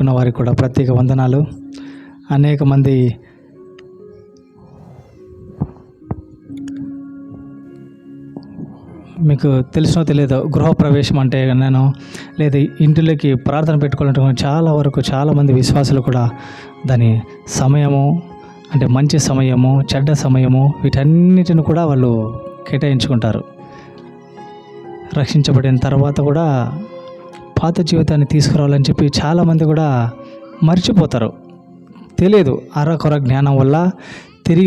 పాల్గొన్న వారికి కూడా ప్రత్యేక వందనాలు. అనేక మంది మీకు తెలిసినో తెలియదో గృహప్రవేశం అంటే నేను లేదా ఇంటిలోకి ప్రార్థన పెట్టుకోవాలంటే చాలామంది విశ్వాసులు కూడా దాని సమయము అంటే మంచి సమయము చెడ్డ సమయము వీటన్నిటిని కూడా వాళ్ళు కేటాయించుకుంటారు. రక్షించబడిన తర్వాత కూడా పాత జీవితాన్ని తీసుకురావాలని చెప్పి చాలామంది కూడా మర్చిపోతారు. తెలియదు, అరకొర జ్ఞానం వల్ల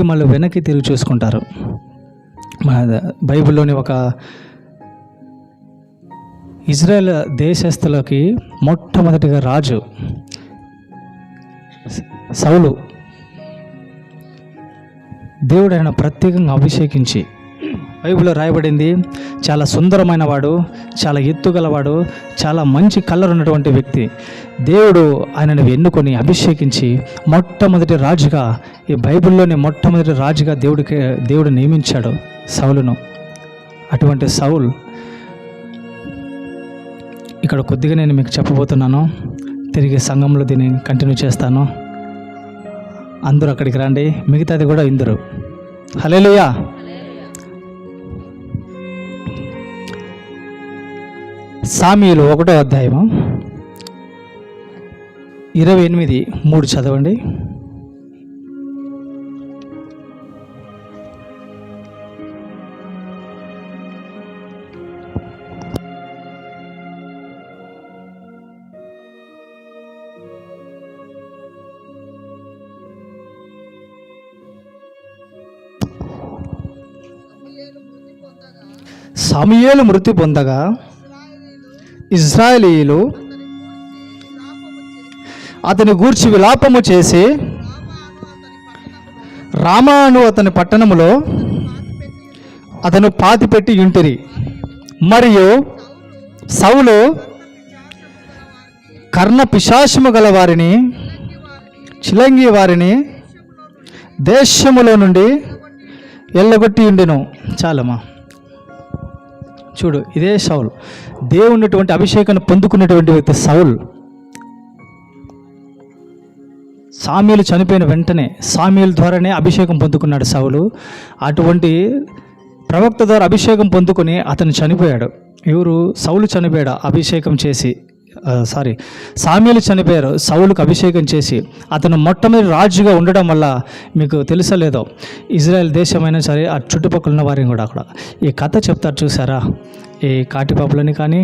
మళ్ళీ వెనక్కి తిరిగి చూసుకుంటారు. మన బైబిల్లోని ఒక ఇజ్రాయెల్ దేశస్తులకి మొట్టమొదటిగా రాజు సౌలు. దేవుడు ఆయన ప్రత్యేకంగా అభిషేకించి, బైబిల్లో రాయబడింది, చాలా సుందరమైన వాడు, చాలా ఎత్తుగలవాడు, చాలా మంచి కలర్ ఉన్నటువంటి వ్యక్తి. దేవుడు ఆయనను ఎన్నుకొని అభిషేకించి మొట్టమొదటి రాజుగా, ఈ బైబిల్లోని మొట్టమొదటి రాజుగా దేవుడు నియమించాడు సౌలును. అటువంటి సౌల్ ఇక్కడ కొద్దిగా నేను మీకు చెప్పబోతున్నాను. తిరిగి సంఘంలో దీన్ని కంటిన్యూ చేస్తాను. అందరూ అక్కడికి రండి, మిగతాది కూడా ఇందరు. హల్లెలూయా. సామీయులు 1వ అధ్యాయము 28:3 చదవండి. సమూయేలు మృతి పొందగా ఇశ్రాయేలీయులు అతని గూర్చి విలాపము చేసి రామా అను అతని పట్టణములో అతను పాతిపెట్టి ఉంటిరి. మరియు సౌలు కర్ణ పిశాచము గల వారిని, చిలంగి వారిని దేశములో నుండి ఎల్లగొట్టి ఉండెను. చాలమ్మా, చూడు, ఇదే సౌలు, దేవున్నటువంటి అభిషేకాన్ని పొందుకున్నటువంటి వ్యక్తి సౌలు. సామూయేలు చనిపోయిన వెంటనే సామూయేలు ద్వారానే అభిషేకం పొందుకున్నాడు సౌలు. అటువంటి ప్రవక్త ద్వారా అభిషేకం పొందుకొని అతను చనిపోయాడు. ఎవరు? సౌలు చనిపోయాడు అభిషేకం చేసి. సామూయేలు చనిపోయారు సౌలుకు అభిషేకం చేసి. అతను మొట్టమొదటి రాజుగా ఉండడం వల్ల, మీకు తెలుసో లేదో, ఇజ్రాయెల్ దేశమైనా సరే ఆ చుట్టుపక్కల ఉన్న వారిని కూడా అక్కడ ఈ కథ చెప్తారు చూసారా, ఈ కాటిపాపులని కానీ,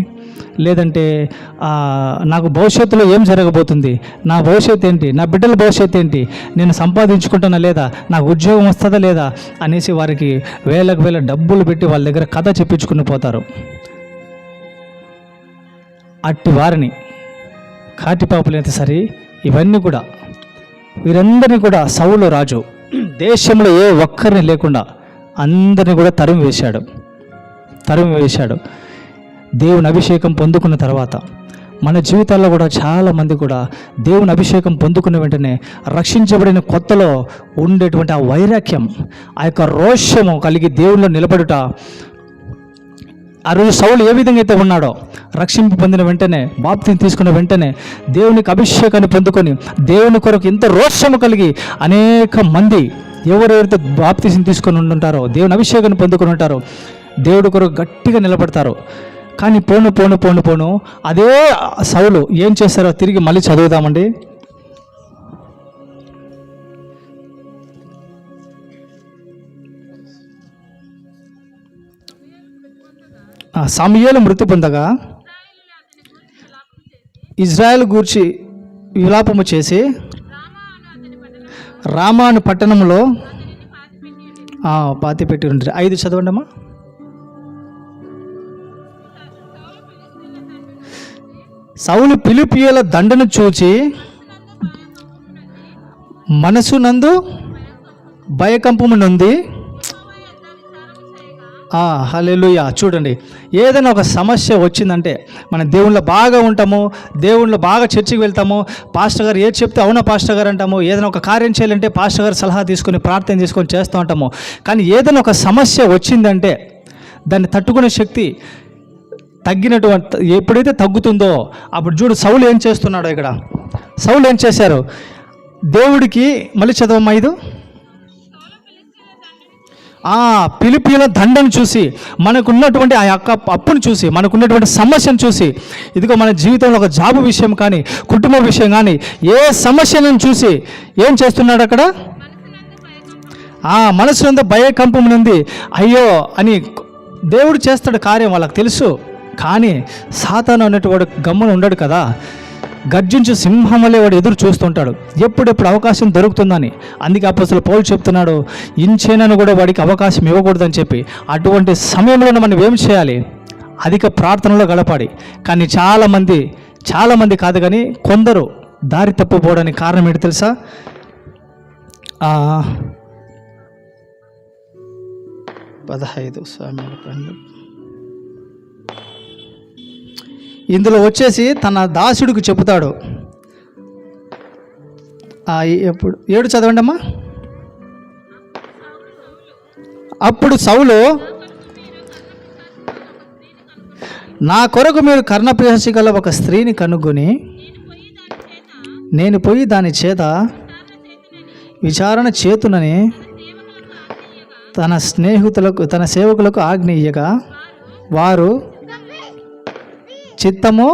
లేదంటే నాకు భవిష్యత్తులో ఏం జరగబోతుంది, నా భవిష్యత్తు ఏంటి, నా బిడ్డల భవిష్యత్తు ఏంటి, నేను సంపాదించుకుంటున్నా లేదా, నాకు ఉద్యోగం వస్తుందా లేదా అనేసి వారికి వేలకు వేల డబ్బులు పెట్టి వాళ్ళ దగ్గర కథ చెప్పించుకుని పోతారు. అట్టి వారిని కాటిపాపులైతే సరే, ఇవన్నీ కూడా వీరందరినీ కూడా సౌలు రాజు దేశంలో ఏ ఒక్కరిని లేకుండా అందరినీ కూడా తరిమి వేశాడు. దేవుని అభిషేకం పొందుకున్న తర్వాత మన జీవితాల్లో కూడా చాలామంది కూడా దేవుని అభిషేకం పొందుకున్న వెంటనే రక్షించబడిన కొత్తలో ఉండేటువంటి ఆ వైరాగ్యం, ఆ యొక్క రోషము కలిగి దేవునిలో నిలబడుట. ఆ రోజు సౌలు ఏ విధంగా అయితే ఉన్నాడో, రక్షింపు పొందిన వెంటనే, బాప్తిని తీసుకున్న వెంటనే, దేవునికి అభిషేకాన్ని పొందుకొని దేవుని కొరకు ఇంత రోషము కలిగి అనేక మంది ఎవరెవరైతే బాప్తిని తీసుకొని ఉంటారో, దేవుని అభిషేకాన్ని పొందుకొని ఉంటారో, దేవుడి కొరకు గట్టిగా నిలబడతారు. కానీ పోను అదే సౌలు ఏం చేస్తారో తిరిగి మళ్ళీ చదువుదామండి. సమూయేలు మృతి పొందగా ఇజ్రాయెల్ గూర్చి విలాపము చేసి రామా అను పట్టణంలో పాతిపెట్టి ఉంటారు. 5 చదవండి అమ్మా. సౌలు ఫిలిష్తీయుల దండను చూచి మనసునందు భయకంపము నొంది. హల్లెలూయా. చూడండి, ఏదైనా ఒక సమస్య వచ్చిందంటే, మన దేవుళ్ళో బాగా ఉంటాము, దేవుళ్ళో బాగా చర్చికి వెళ్తాము, పాస్టర్ గారు ఏది చెప్తే అవునా పాస్టర్ గారు అంటాము, ఏదైనా ఒక కార్యం చేయాలంటే పాస్టర్ గారు సలహా తీసుకొని ప్రార్థన చేసుకొని చేస్తూ ఉంటాము. కానీ ఏదైనా ఒక సమస్య వచ్చిందంటే దాన్ని తట్టుకునే శక్తి ఎప్పుడైతే తగ్గుతుందో అప్పుడు చూడు సౌలు ఏం చేస్తున్నాడో. ఇక్కడ సౌలు ఏం చేశారు? దేవుడికి మళ్ళీ చదవమ్మా 5. ఫిలిప్పీల దండను చూసి, మనకున్నటువంటి ఆ యొక్క అప్పును చూసి, మనకున్నటువంటి సమస్యను చూసి, ఇదిగో మన జీవితంలో ఒక జాబు విషయం కానీ, కుటుంబ విషయం కానీ, ఏ సమస్యను చూసి ఏం చేస్తున్నాడు అక్కడ? మనసునంతా భయకంపం నుండి అయ్యో అని దేవుడు చేస్తాడు కార్యం, వాళ్ళకి తెలుసు. కానీ సాతాను అనేటువంటి గమ్మున ఉండడు కదా, గర్జించు సింహం వలె వాడు ఎదురు చూస్తుంటాడు, ఎప్పుడెప్పుడు అవకాశం దొరుకుతుందని. అందుకే అపోస్తలుడు పౌలు చెప్తున్నాడు, ఇంచేనను కూడా వాడికి అవకాశం ఇవ్వకూడదని చెప్పి. అటువంటి సమయంలో మనం ఏం చేయాలి? అధిక ప్రార్థనలో గడపాలి. కానీ చాలామంది కాదు కానీ కొందరు దారి తప్పిపోవడానికి కారణం ఏంటి తెలుసా? 15 సామెతల గ్రంథం ఇందులో వచ్చేసి తన దాసుడికి చెబుతాడు. ఎప్పుడు 7 చదవండి అమ్మా. అప్పుడు సౌలు, నా కొరకు మీరు కర్ణప్రయాసి గల ఒక స్త్రీని కనుగొని నేను పోయి దాని చేత విచారణ చేతునని తన సేవకులకు ఆజ్ఞ, వారు చిత్తము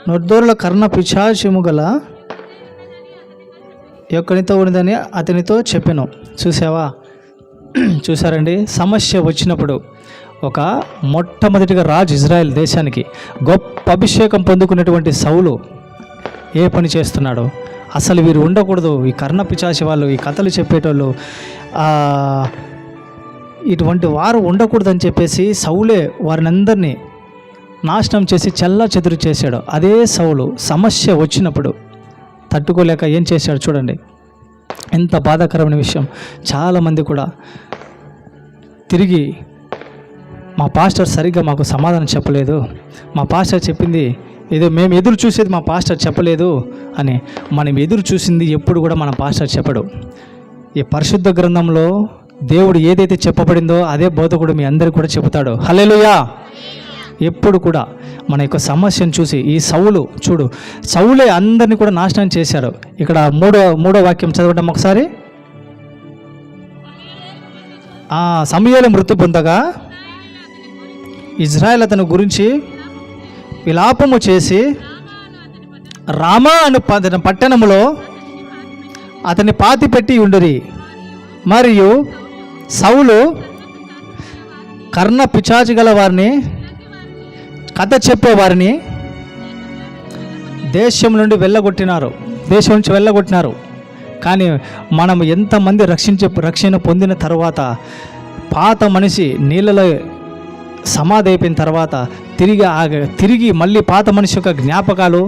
నొద్దోరుల కర్ణ పిశాచము గల ఎక్కడితో ఉన్నదని అతనితో చెప్పాను. చూసారండి, సమస్య వచ్చినప్పుడు ఒక మొట్టమొదటిగా రాజు ఇజ్రాయెల్ దేశానికి గొప్ప అభిషేకం పొందుకున్నటువంటి సౌలు ఏ పని చేస్తున్నాడు? అసలు వీరు ఉండకూడదు, ఈ కర్ణ పిశాచి వాళ్ళు, ఈ కథలు చెప్పేటోళ్ళు, ఇటువంటి వారు ఉండకూడదని చెప్పేసి సౌలే వారిని అందరినీ నాశనం చేసి చెల్లా చెదురు చేశాడు. అదే సౌలు సమస్య వచ్చినప్పుడు తట్టుకోలేక ఏం చేశాడు చూడండి, ఎంత బాధాకరమైన విషయం. చాలామంది కూడా తిరిగి మా పాస్టర్ సరిగ్గా మాకు సమాధానం చెప్పలేదు, మా పాస్టర్ చెప్పింది ఏదో మేము ఎదురు చూసేది మా పాస్టర్ చెప్పలేదు అని. మనం ఎదురు చూసింది ఎప్పుడు కూడా మన పాస్టర్ చెప్పడు. ఈ పరిశుద్ధ గ్రంథంలో దేవుడు ఏదైతే చెప్పబడిందో అదే బోధకుడు మీ అందరికీ కూడా చెబుతాడు. హల్లెలూయా. ఎప్పుడు కూడా మన యొక్క సమస్యను చూసి, ఈ సౌలు చూడు, సౌలే అందరినీ కూడా నాశనం చేశాడు. ఇక్కడ మూడో వాక్యం చదవడం ఒకసారి. సమూయేలు మృతి పొందగా ఇజ్రాయెల్ అతని గురించి విలాపము చేసి రామా అను పట్టణములో అతన్ని పాతిపెట్టి ఉండిరి. మరియు సౌలు కర్ణ పిశాచి గల వారిని, కథ చెప్పేవారిని దేశం నుంచి వెళ్ళగొట్టినారు. కానీ మనం ఎంతమంది రక్షణ పొందిన తర్వాత, పాత మనిషి నీళ్ళలో సమాధి అయిపోయిన తర్వాత తిరిగి మళ్ళీ పాత మనిషి యొక్క జ్ఞాపకాలు,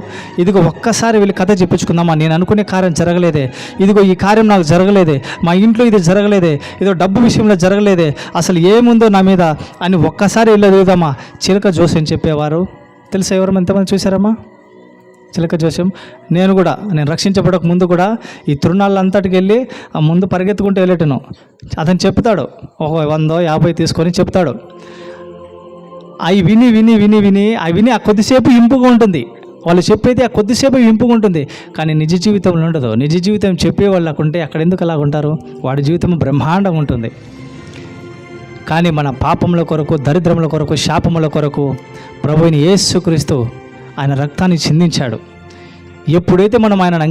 ఇదిగో ఒక్కసారి వెళ్ళి కథ చెప్పించుకుందామా, నేను అనుకునే కార్యం జరగలేదే, ఇదిగో ఈ కార్యం నాకు జరగలేదే, మా ఇంట్లో ఇది జరగలేదే, ఇదో డబ్బు విషయంలో జరగలేదే, అసలు ఏముందో నా మీద అని ఒక్కసారి వెళ్ళి ఎదుగుదామా. చిలక జోస్యం చెప్పేవారు తెలుసా? ఎవరు ఎంతమంది చూసారమ్మా చిలక జోస్యం? నేను రక్షించబడక ముందు కూడా ఈ తిరునాళ్ళంతటికి వెళ్ళి ఆ ముందు పరిగెత్తుకుంటూ వెళ్ళేటను. అతను చెప్తాడు, ఒక 100-50 తీసుకొని చెప్తాడు. అవి విని ఆ కొద్దిసేపు ఇంపుగా ఉంటుంది, వాళ్ళు చెప్పేది ఆ కొద్దిసేపు ఇంపుగా ఉంటుంది, కానీ నిజ జీవితంలో ఉండదు. నిజ జీవితం చెప్పే వాళ్ళకు ఉంటే అక్కడ ఎందుకు అలాగ ఉంటారు? వాడి జీవితం బ్రహ్మాండంగా ఉంటుంది. కానీ మన పాపముల కొరకు, దరిద్రముల కొరకు, శాపముల కొరకు ప్రభువైన యేసుక్రీస్తు ఆయన రక్తాన్ని చిందించాడు. ఎప్పుడైతే మనం ఆయనను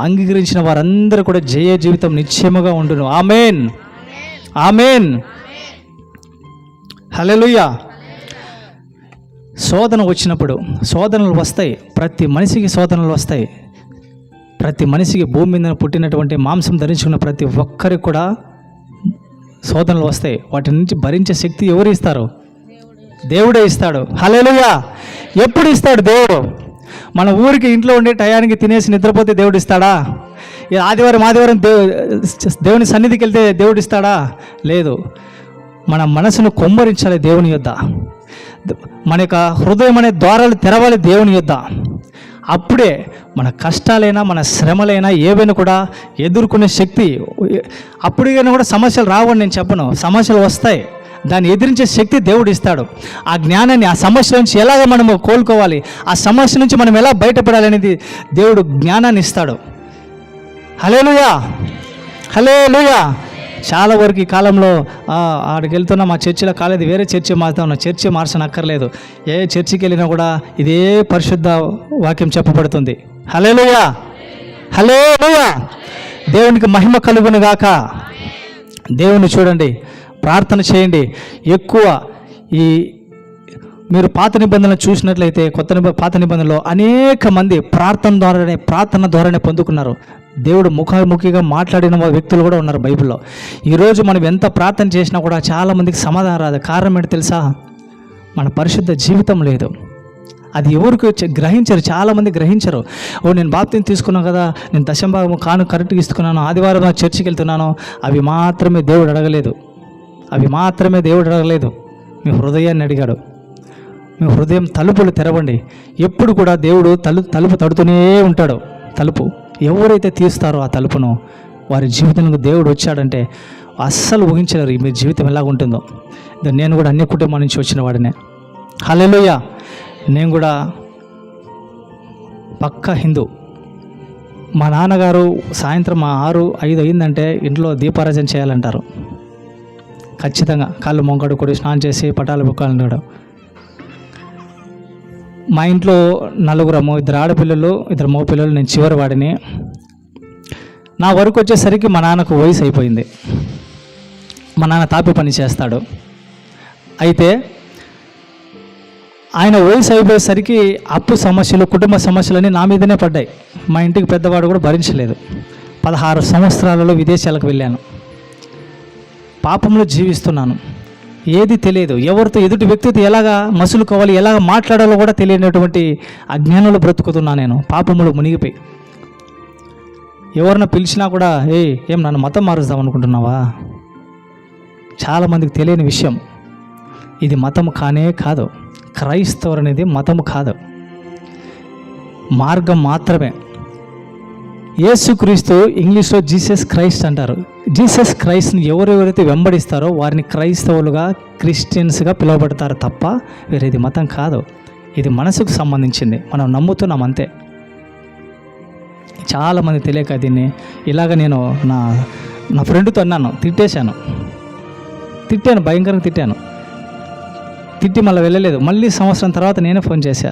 అంగీకరించిన వారందరూ కూడా జయ జీవితం నిశ్చయముగా ఉండును. ఆమేన్, ఆమేన్, హల్లెలూయా. శోధన వచ్చినప్పుడు శోధనలు వస్తాయి, ప్రతి మనిషికి శోధనలు వస్తాయి. ప్రతి మనిషికి భూమి మీద పుట్టినటువంటి మాంసం ధరించుకున్న ప్రతి ఒక్కరికి కూడా శోధనలు వస్తాయి. వాటి నుంచి భరించే శక్తి ఎవరు ఇస్తారు? దేవుడే ఇస్తాడు. హల్లెలూయా. ఎప్పుడు ఇస్తాడు దేవుడు? మన ఊరికి ఇంట్లో ఉండే టయానికి తినేసి నిద్రపోతే దేవుడు ఇస్తాడా? ఆదివారం దేవుని సన్నిధికి వెళ్తే దేవుడు ఇస్తాడా? లేదు. మన మనసును కొమ్మరించాలి దేవుని యొద్ద, మన యొక్క హృదయం అనే ద్వారాలు తెరవాలి దేవుని యొద్ద. అప్పుడే మన కష్టాలైనా మన శ్రమలైనా ఏవైనా కూడా ఎదుర్కొనే శక్తి. అప్పటికైనా కూడా సమస్యలు రావని నేను చెప్పను, సమస్యలు వస్తాయి. దాన్ని ఎదిరించే శక్తి దేవుడు ఇస్తాడు. ఆ జ్ఞానాన్ని, ఆ సమస్య నుంచి ఎలాగ మనము కోలుకోవాలి, ఆ సమస్య నుంచి మనం ఎలా బయటపడాలి అనేది దేవుడు జ్ఞానాన్ని ఇస్తాడు. హల్లెలూయా, హల్లెలూయా. చాలా వరకు ఈ కాలంలో ఆడికి వెళ్తున్నా, మా చర్చిలో కాలేదు, వేరే చర్చి మారుతా ఉన్నా. చర్చి మార్చనక్కర్లేదు. ఏ చర్చికి వెళ్ళినా కూడా ఇదే పరిశుద్ధ వాక్యం చెప్పబడుతుంది. హల్లెలూయా, హల్లెలూయా. దేవునికి మహిమ కలుగును గాక. దేవుని చూడండి, ప్రార్థన చేయండి. ఎక్కువ ఈ మీరు పాత నిబంధనలు చూసినట్లయితే పాత నిబంధనలో అనేక మంది ప్రార్థన ద్వారానే పొందుకున్నారు. దేవుడు ముఖాముఖిగా మాట్లాడిన వ్యక్తులు కూడా ఉన్నారు బైబిల్లో. ఈరోజు మనం ఎంత ప్రార్థన చేసినా కూడా చాలామందికి సమాధానం రాదు. కారణం ఏంటి తెలుసా? మన పరిశుద్ధ జీవితం లేదు. అది ఎవరికి గ్రహించరు, చాలామంది గ్రహించరు. నేను బాప్తిని తీసుకున్నాను కదా, నేను దశంభాగము కరెక్ట్గా ఇస్తున్నాను, ఆదివారం చర్చికి వెళ్తున్నాను, అవి మాత్రమే దేవుడు అడగలేదు. మీ హృదయాన్ని అడిగాడు. మీ హృదయం తలుపులు తెరవండి. ఎప్పుడు కూడా దేవుడు తలుపు తడుతూనే ఉంటాడు. తలుపు ఎవరైతే తీస్తారో ఆ తలుపును, వారి జీవితంలో దేవుడు వచ్చాడంటే అస్సలు ఊహించలేరు మీ జీవితం ఎలాగ ఉంటుందో. నేను కూడా అన్ని కుటుంబాల నుంచి వచ్చిన వాడినే. హల్లెలూయా. నేను కూడా పక్కా హిందూ. మా నాన్నగారు సాయంత్రం 6-5 అయిందంటే ఇంట్లో దీపారాజన చేయాలంటారు. ఖచ్చితంగా కాళ్ళు మొంగడు కొడి స్నానం చేసి పటాలు బుక్కాలంటాడు. మా ఇంట్లో 4 2 ఆడపిల్లలు 2 మగ పిల్లలు, నేను చివరి వాడిని. నా వరకు వచ్చేసరికి మా నాన్నకు వయసు అయిపోయింది. మా నాన్న తాపి పని చేస్తాడు. అయితే ఆయన వయసు అయిపోయేసరికి అప్పు సమస్యలు, కుటుంబ సమస్యలన్నీ నా మీదనే పడ్డాయి. మా ఇంటికి పెద్దవాడు కూడా భరించలేదు. 16 సంవత్సరాలలో విదేశాలకు వెళ్ళాను. పాపంలో జీవిస్తున్నాను. ఏది తెలియదు. ఎవరితో ఎదుటి వ్యక్తితో ఎలాగా మసులుకోవాలి, ఎలాగ మాట్లాడాలో కూడా తెలియనటువంటి అజ్ఞానంలో బ్రతుకుతున్నా నేను. పాపములు మునిగిపోయి ఎవరిన పిలిచినా కూడా ఏం నన్ను మతం మారుస్తాం అనుకుంటున్నావా? చాలామందికి తెలియని విషయం. ఇది మతము కానే కాదు. క్రైస్తవులు అనేది మతము కాదు, మార్గం మాత్రమే. యేసుక్రీస్తు ఇంగ్లీష్లో జీసస్ క్రైస్ట్ అంటారు. జీసస్ క్రైస్ట్ని ఎవరెవరైతే వెంబడిస్తారో వారిని క్రైస్తవులుగా, క్రిస్టియన్స్గా పిలువబడతారు తప్ప వేరేది మతం కాదు. ఇది మనసుకు సంబంధించింది, మనం నమ్ముతున్నాం అంతే. చాలామంది తెలియక దీన్ని ఇలాగ నేను నా ఫ్రెండ్తో అన్నాను, తిట్టాను, భయంకరంగా తిట్టాను. తిట్టి మళ్ళీ వెళ్ళలేదు. మళ్ళీ సంవత్సరం తర్వాత నేనే ఫోన్ చేశా.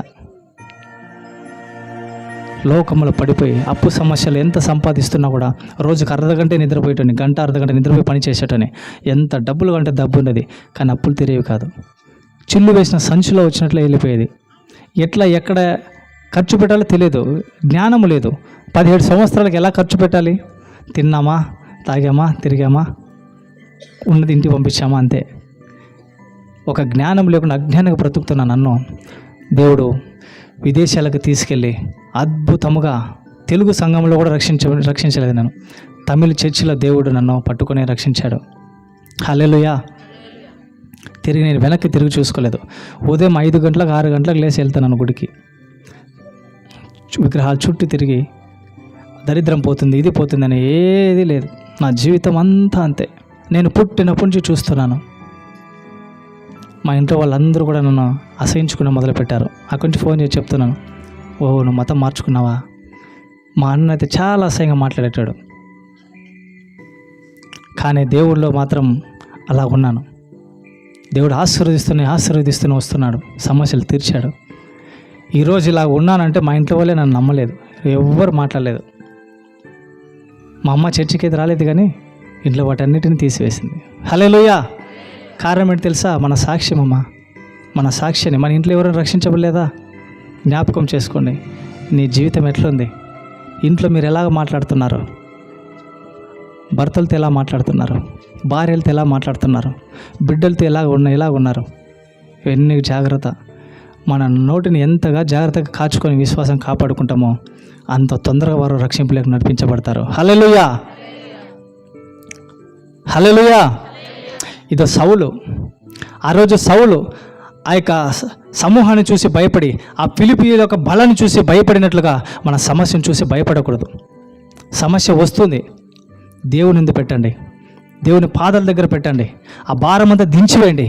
లోకంలో పడిపోయి అప్పు సమస్యలు ఎంత సంపాదిస్తున్నా కూడా రోజుకు అర్ధగంటే నిద్రపోయేటని, అర్ధగంట నిద్రపోయి పని చేసేటని. ఎంత డబ్బులు కంటే డబ్బు ఉన్నది, కానీ అప్పులు తిరిగేవి కాదు. చిల్లు వేసిన సంచిలో వచ్చినట్లు వెళ్ళిపోయేది. ఎక్కడ ఖర్చు పెట్టాలో తెలియదు, జ్ఞానము లేదు. 17 సంవత్సరాలకు ఎలా ఖర్చు పెట్టాలి? తిన్నామా, తాగామా, తిరిగామా, ఉన్నది ఇంటికి పంపించామా, అంతే. ఒక జ్ఞానం లేకుండా అజ్ఞానంగా బ్రతుకుతున్నా నన్ను దేవుడు విదేశాలకు తీసుకెళ్ళి అద్భుతముగా తెలుగు సంఘంలో కూడా రక్షించలేదు నన్ను. తమిళ చర్చిలో దేవుడు నన్ను పట్టుకొని రక్షించాడు. హల్లెలూయా. నేను వెనక్కి తిరిగి చూసుకోలేదు. ఉదయం 5 గంటలకు 6 గంటలకు లేచి వెళ్తాను గుడికి. విగ్రహాల చుట్టూ తిరిగి దరిద్రం పోతుంది, ఇది పోతుందని ఏది లేదు. నా జీవితం అంతా అంతే. నేను పుట్టినప్పటి నుంచి చూస్తున్నాను. మా ఇంట్లో వాళ్ళందరూ కూడా నన్ను అసహించుకుని మొదలుపెట్టారు. అక్కడి నుంచి ఫోన్ చేసి చెప్తున్నాను, నువ్వు మతం మార్చుకున్నావా? మా అన్న అయితే చాలా అసహ్యంగా మాట్లాడేటాడు. కానీ దేవుడిలో మాత్రం అలా ఉన్నాను. దేవుడు ఆశీర్వదిస్తూనే వస్తున్నాడు. సమస్యలు తీర్చాడు. ఈరోజు ఇలా ఉన్నానంటే మా ఇంట్లో వాళ్ళే నన్ను నమ్మలేదు, ఎవ్వరు మాట్లాడలేదు. మా అమ్మ చర్చికి అయితే రాలేదు, కానీ ఇంట్లో వాటన్నిటిని తీసివేసింది. హల్లెలూయా. కారణం ఏంటి తెలుసా? మన సాక్ష్యం అమ్మ, మన సాక్ష్యాన్ని. మన ఇంట్లో ఎవరైనా రక్షించబడలేదా? జ్ఞాపకం చేసుకోండి. నీ జీవితం ఎట్లుంది? ఇంట్లో మీరు ఎలాగ మాట్లాడుతున్నారు? భర్తలతో ఎలా మాట్లాడుతున్నారు? భార్యలతో ఎలా మాట్లాడుతున్నారు? బిడ్డలతో ఎలా ఉన్నారు? ఇవన్నీ జాగ్రత్త. మన నోటిని ఎంతగా జాగ్రత్తగా కాచుకొని విశ్వాసం కాపాడుకుంటామో అంత తొందరగా వారు రక్షింపులకు నడిపించబడతారు. హల్లెలూయా, హల్లెలూయా. ఇదో సౌలు. ఆ రోజు సౌలు ఆ యొక్క సమూహాన్ని చూసి భయపడి, ఆ ఫిలిప్పీయుల యొక్క బలాన్ని చూసి భయపడినట్లుగా మన సమస్యను చూసి భయపడకూడదు. సమస్య వస్తుంది, దేవుని ముందు పెట్టండి. దేవుని పాదాల దగ్గర పెట్టండి. ఆ భారం అంతా దించివేయండి.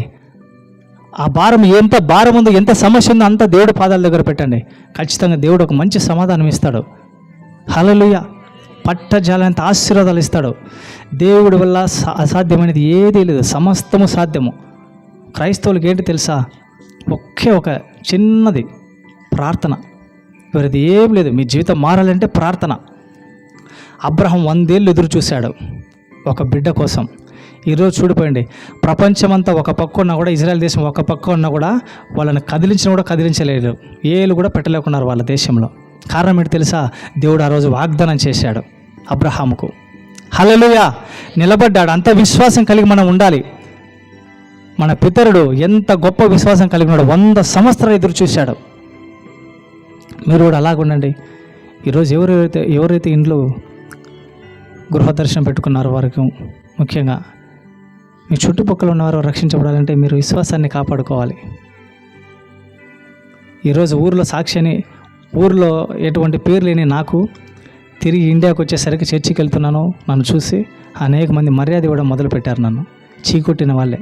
ఆ భారం ఎంత భారం ఉందో, ఎంత సమస్య ఉందో అంతా దేవుడి పాదాల దగ్గర పెట్టండి. ఖచ్చితంగా దేవుడు ఒక మంచి సమాధానం ఇస్తాడు. హల్లెలూయా. పట్టజాలంత ఆశీర్వాదాలు ఇస్తాడు. దేవుడి వల్ల అసాధ్యమైనది ఏదీ లేదు, సమస్తము సాధ్యము. క్రైస్తవులకి ఏంటి తెలుసా? ఒకే ఒక చిన్నది ప్రార్థన. వేరేది ఏం లేదు. మీ జీవితం మారాలంటే ప్రార్థన. అబ్రహాం 100 ఏళ్ళు ఎదురు చూశాడు ఒక బిడ్డ కోసం. ఈరోజు చూడిపోయింది, ప్రపంచమంతా ఒక పక్క ఉన్నా కూడా, ఇజ్రాయెల్ దేశం ఒక పక్క ఉన్నా కూడా వాళ్ళని కదిలించినా కూడా కదిలించలేదు. ఏళ్ళు కూడా పెట్టలేకున్నారు వాళ్ళ దేశంలో. కారణం ఏంటి తెలుసా? దేవుడు ఆ రోజు వాగ్దానం చేశాడు అబ్రహాముకు. హల్లెలూయా. నిలబడ్డాడు. అంత విశ్వాసం కలిగి మనం ఉండాలి. మన పితరుడు ఎంత గొప్ప విశ్వాసం కలిగినాడు. 100 సంవత్సరాలు ఎదురు చూశాడు. మీరు కూడా అలాగ ఉండండి. ఈరోజు ఎవరైతే ఇంట్లో గృహదర్శనం పెట్టుకున్నారో వారికి ముఖ్యంగా మీ చుట్టుపక్కల ఉన్నవారు రక్షించబడాలంటే మీరు విశ్వాసాన్ని కాపాడుకోవాలి. ఈరోజు ఊరిలో సాక్షిని, ఊరిలో ఎటువంటి పేరు లేని నాకు తిరిగి ఇండియాకు వచ్చేసరికి చర్చికి వెళ్తున్నాను, నన్ను చూసి అనేక మంది మర్యాద ఇవ్వడం మొదలుపెట్టారు. నన్ను చీకొట్టిన వాళ్ళే.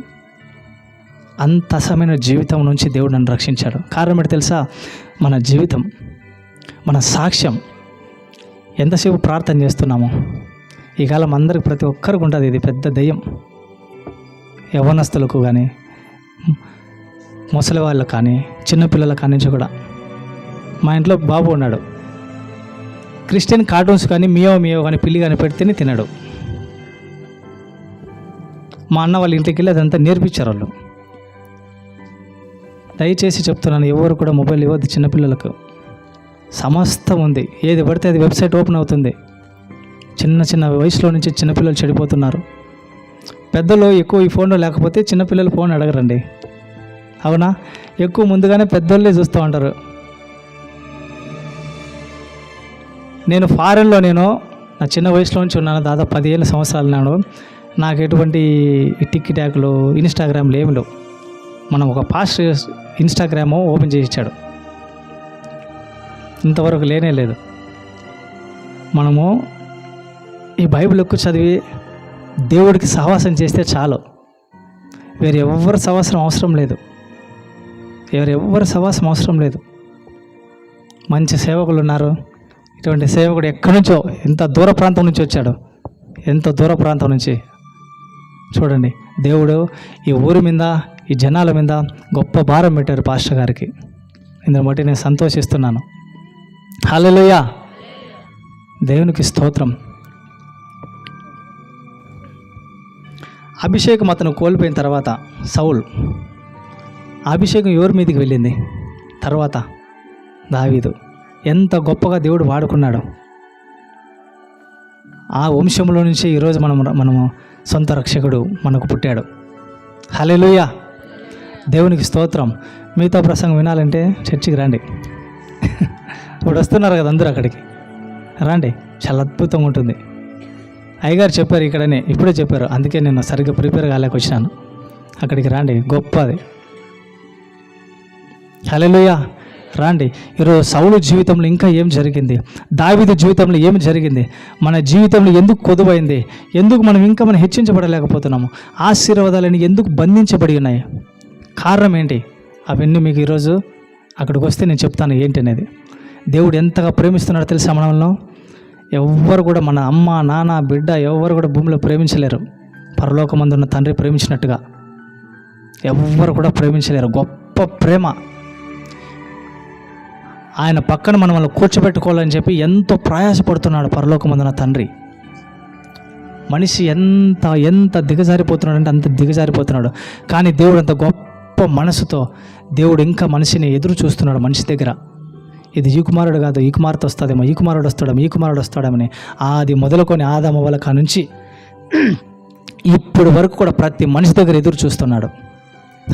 అంత అసమైన జీవితం నుంచి దేవుడు నన్ను రక్షించాడు. కారణం ఏంటి తెలుసా? మన జీవితం, మన సాక్ష్యం. ఎంతసేపు ప్రార్థన చేస్తున్నాము. ఈ కాలం అందరికి, ప్రతి ఒక్కరికి ఉంటుంది. ఇది పెద్ద దయ్యం. యవ్వనస్తులకు కానీ, ముసలి వాళ్ళకు కానీ, చిన్నపిల్లల కానించి కూడా. మా ఇంట్లో బాబు ఉన్నాడు. క్రిస్టియన్ కార్టూన్స్ కానీ, మియో కానీ, పిల్లి కానీ పెడితేనే తినడు. మా అన్న వాళ్ళ ఇంటికి వెళ్ళి అదంతా నేర్పించారు వాళ్ళు. దయచేసి చెప్తున్నాను, ఎవరు కూడా మొబైల్ ఇవ్వద్దు చిన్నపిల్లలకు. సమస్తం ఉంది. ఏది పడితే అది వెబ్సైట్ ఓపెన్ అవుతుంది. చిన్న వయసులో నుంచి చిన్నపిల్లలు చెడిపోతున్నారు. పెద్దలు ఎక్కువ ఈ ఫోన్లో లేకపోతే చిన్నపిల్లలు ఫోన్ అడగరండి. అవునా? ఎక్కువ ముందుగానే పెద్దోళ్ళే చూస్తూ ఉంటారు. నేను ఫారెన్లో నా చిన్న వయసులో నుంచి ఉన్నాను. దాదాపు 15 సంవత్సరాలు నాడు. నాకు ఎటువంటి టిక్ టాక్లు, ఇన్స్టాగ్రామ్లు ఏమి లేవు. మనం ఒక పాస్ట్ ఇన్స్టాగ్రామ్ ఓపెన్ చేసి ఇచ్చాడు. ఇంతవరకు లేనే లేదు. మనము ఈ బైబిల్ ఎక్కువ చదివి దేవుడికి సహవాసం చేస్తే చాలు. వేరే ఎవ్వరి సహవాసం అవసరం లేదు. ఎవరెవ్వరి సహవాసం అవసరం లేదు. మంచి సేవకులు ఉన్నారు. ఇటువంటి సేవకుడు ఎక్కడి నుంచో, ఎంత దూర ప్రాంతం నుంచి వచ్చాడు. ఎంత దూర ప్రాంతం నుంచి చూడండి. దేవుడు ఈ ఊరి మీద, ఈ జనాల మీద గొప్ప భారం పెట్టారు పాస్టర్ గారికి. ఇందుని బట్టి నేను సంతోషిస్తున్నాను. హల్లెలూయా. దేవునికి స్తోత్రం. అభిషేకం అతను కోల్పోయిన తర్వాత సౌల్, అభిషేకం ఎవరి మీదకి వెళ్ళింది? తర్వాత దావీదు. ఎంత గొప్పగా దేవుడు వాడుకున్నాడు. ఆ వంశంలో నుంచి ఈరోజు మనము సొంత రక్షకుడు మనకు పుట్టాడు. హల్లెలూయా. దేవునికి స్తోత్రం. మిగతా ప్రసంగం వినాలంటే చర్చికి రండి. ఇప్పుడు వస్తున్నారు కదా అందరూ, అక్కడికి రండి. చాలా అద్భుతంగా ఉంటుంది. అయ్యగారు చెప్పారు ఇక్కడనే, ఇప్పుడే చెప్పారు. అందుకే నేను సరిగ్గా ప్రిపేర్ కాలేక వచ్చినాను. అక్కడికి రండి, గొప్పది. హల్లెలూయా. రండి. ఈరోజు సౌలు జీవితంలో ఇంకా ఏం జరిగింది? దావీదు జీవితంలో ఏం జరిగింది? మన జీవితంలో ఎందుకు కొదువైంది? ఎందుకు మనం హెచ్చించబడలేకపోతున్నాము? ఆశీర్వాదాలని ఎందుకు బంధించబడి ఉన్నాయి? కారణం ఏంటి? అవన్నీ మీకు ఈరోజు అక్కడికి వస్తే నేను చెప్తాను ఏంటి అనేది. దేవుడు ఎంతగా ప్రేమిస్తున్నాడో తెలుసా మనల్ని? ఎవ్వరు కూడా, మన అమ్మ, నాన్న, బిడ్డ ఎవ్వరు కూడా భూమిలో ప్రేమించలేరు పరలోకమందున్న తండ్రి ప్రేమించినట్టుగా. ఎవ్వరు కూడా ప్రేమించలేరు. గొప్ప ప్రేమ. ఆయన పక్కన మనల్ని కూర్చోబెట్టుకోవాలని చెప్పి ఎంతో ప్రయాసపడుతున్నాడు పరలోకమందున తండ్రి. మనిషి ఎంత దిగజారిపోతున్నాడు అంటే అంత దిగజారిపోతున్నాడు. కానీ దేవుడు అంత గొప్ప మనసుతో దేవుడు ఇంకా మనిషిని ఎదురు చూస్తున్నాడు మనిషి దగ్గర. ఇది ఈ కుమారుడు కాదు, ఈ కుమార్తె వస్తుందేమో, ఈ కుమారుడు వస్తాడేమని ఆది మొదలుకొని ఆదాము వలక నుంచి ఇప్పుడు వరకు కూడా ప్రతి మనిషి దగ్గర ఎదురు చూస్తున్నాడు.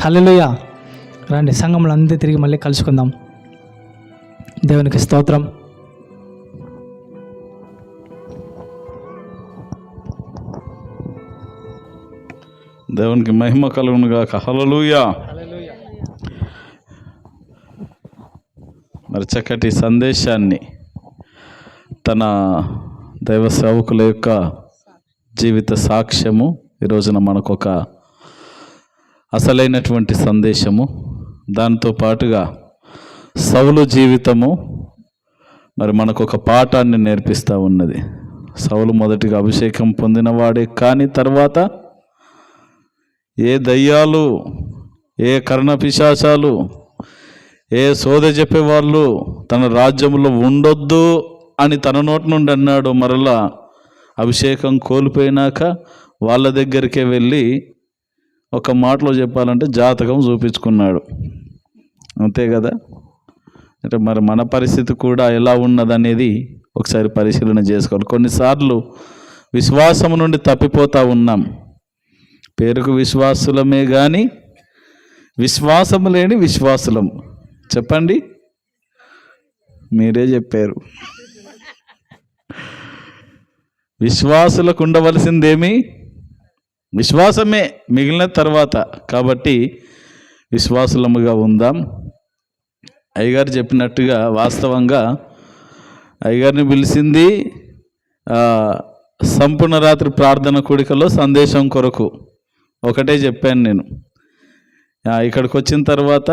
హల్లెలూయా. రండి, సంఘంలో అందరూ తిరిగి మళ్ళీ కలుసుకుందాం. దేవునికి స్తోత్రం. దేవునికి మహిమ కలుగును గాక. హల్లెలూయా. మరి చక్కటి సందేశాన్ని తన దైవ సేవకుల యొక్క జీవిత సాక్ష్యము ఈరోజున మనకొక అసలైనటువంటి సందేశము, దాంతో పాటుగా సౌలు జీవితము మరి మనకొక పాఠాన్ని నేర్పిస్తూ ఉన్నది. సౌలు మొదటిగా అభిషేకం పొందినవాడే, కానీ తర్వాత ఏ దయ్యాలు, ఏ కర్ణ పిశాచాలు, ఏ సోద చెప్పేవాళ్ళు తన రాజ్యంలో ఉండొద్దు అని తన నోటి నుండి అన్నాడు. మరలా అభిషేకం కోల్పోయినాక వాళ్ళ దగ్గరికే వెళ్ళి ఒక మాటలో చెప్పాలంటే జాతకం చూపించుకున్నాడు. అంతే కదా? అంటే మరి మన పరిస్థితి కూడా ఎలా ఉన్నదనేది ఒకసారి పరిశీలన చేసుకోవాలి. కొన్నిసార్లు విశ్వాసం నుండి తప్పిపోతూ ఉన్నాం. పేరుకు విశ్వాసులమే కానీ విశ్వాసం లేని విశ్వాసులం. చెప్పండి, మీరే చెప్పారు. విశ్వాసులకు ఉండవలసిందేమి? విశ్వాసమే, మిగిలిన తర్వాత. కాబట్టి విశ్వాసులముగా ఉందాం. అయ్యగారు చెప్పినట్టుగా వాస్తవంగా అయ్యగారిని పిలిచింది సంపూర్ణ రాత్రి ప్రార్థన కూడికలో సందేశం కొరకు. ఒకటే చెప్పాను నేను. ఇక్కడికి వచ్చిన తర్వాత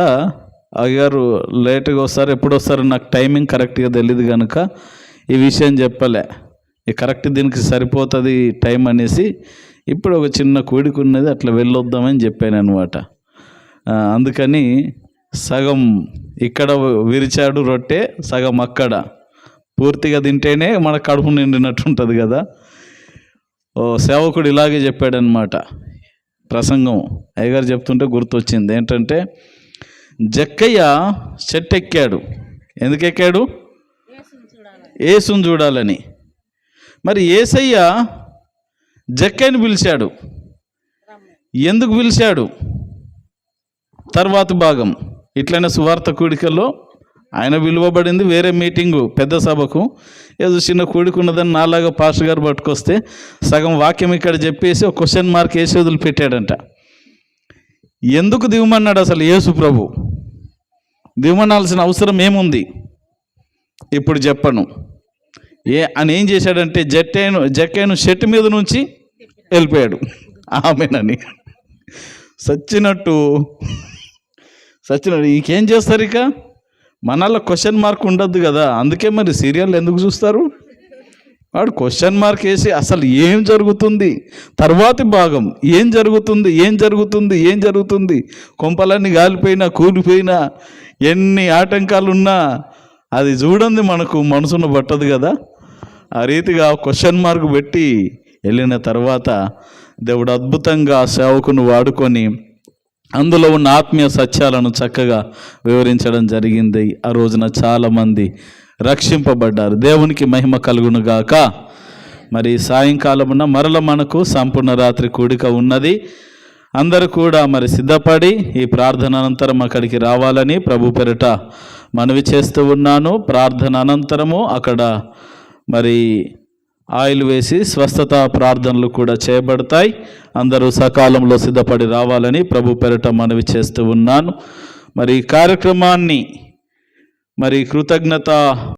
అయ్యగారు లేటుగా వస్తారు, ఎప్పుడు వస్తారు నాకు టైమింగ్ కరెక్ట్గా తెలియదు కనుక ఈ విషయం చెప్పలే. ఈ కరెక్ట్ దీనికి సరిపోతుంది టైం అనేసి ఇప్పుడు ఒక చిన్న కూడిక ఉన్నది, అట్లా వెళ్ళొద్దామని చెప్పాను అనమాట. అందుకని సగం ఇక్కడ విరిచాడు రొట్టె, సగం అక్కడ. పూర్తిగా తింటేనే మన కడుపు నిండినట్టు ఉంటుంది కదా. ఓ సేవకుడు ఇలాగే చెప్పాడనమాట ప్రసంగం. అయ్యగారు చెప్తుంటే గుర్తొచ్చింది ఏంటంటే, జక్కయ్య చెట్టు ఎక్కాడు. ఎందుకు ఎక్కాడు? యేసుని చూడాలని. మరి యేసయ్య జక్కయ్యని పిలిచాడు. ఎందుకు పిలిచాడు? తర్వాత భాగం ఇట్లనే సువార్త కూడికల్లో ఆయన పిలువబడింది వేరే మీటింగు, పెద్ద సభకు. ఏదో చిన్న కూడిక ఉన్నదని నాలాగా పాస్టర్ గారు పట్టుకొస్తే సగం వాక్యం ఇక్కడ చెప్పేసి ఒక క్వశ్చన్ మార్క్ వేసి వదిలిపెట్టాడంట. ఎందుకు దిగమన్నాడు అసలు యేసు ప్రభు? దిగమనాల్సిన అవసరం ఏముంది ఇప్పుడు చెప్పను. అని ఏం చేశాడంటే జక్కయ్యను చెట్టు మీద నుంచి వెళ్ళిపోయాడు ఆమెనని. సచ్చినట్టు ఇంకేం చేస్తారు? ఇక మనలో క్వశ్చన్ మార్క్ ఉండద్దు కదా. అందుకే మరి సీరియల్ ఎందుకు చూస్తారు? వాడు క్వశ్చన్ మార్క్ వేసి అసలు ఏం జరుగుతుంది, తర్వాతి భాగం ఏం జరుగుతుంది, కొంపలన్నీ గాలిపోయినా కూలిపోయినా ఎన్ని ఆటంకాలున్నా అది చూడండి మనకు మనసును పట్టదు కదా. ఆ రీతిగా క్వశ్చన్ మార్క్ పెట్టి వెళ్ళిన తర్వాత దేవుడు అద్భుతంగా సేవకును వాడుకొని అందులో ఉన్న ఆత్మీయ సత్యాలను చక్కగా వివరించడం జరిగింది. ఆ రోజున చాలామంది రక్షింపబడ్డారు. దేవునికి మహిమ కలుగును గాక. మరి సాయంకాలమున మరల మనకు సంపూర్ణ రాత్రి కూడిక ఉన్నది. అందరూ కూడా మరి సిద్ధపడి ఈ ప్రార్థన అనంతరం అక్కడికి రావాలని ప్రభు పేరిట మనవి చేస్తూ ఉన్నాను. ప్రార్థన అనంతరము అక్కడ మరి ఆయిల్ వేసి స్వస్థత ప్రార్థనలు కూడా చేయబడతాయి. అందరూ సకాలంలో సిద్ధపడి రావాలని ప్రభు పేరిట మనవి చేస్తూ ఉన్నాను. మరి ఈ కార్యక్రమాన్ని మరి కృతజ్ఞత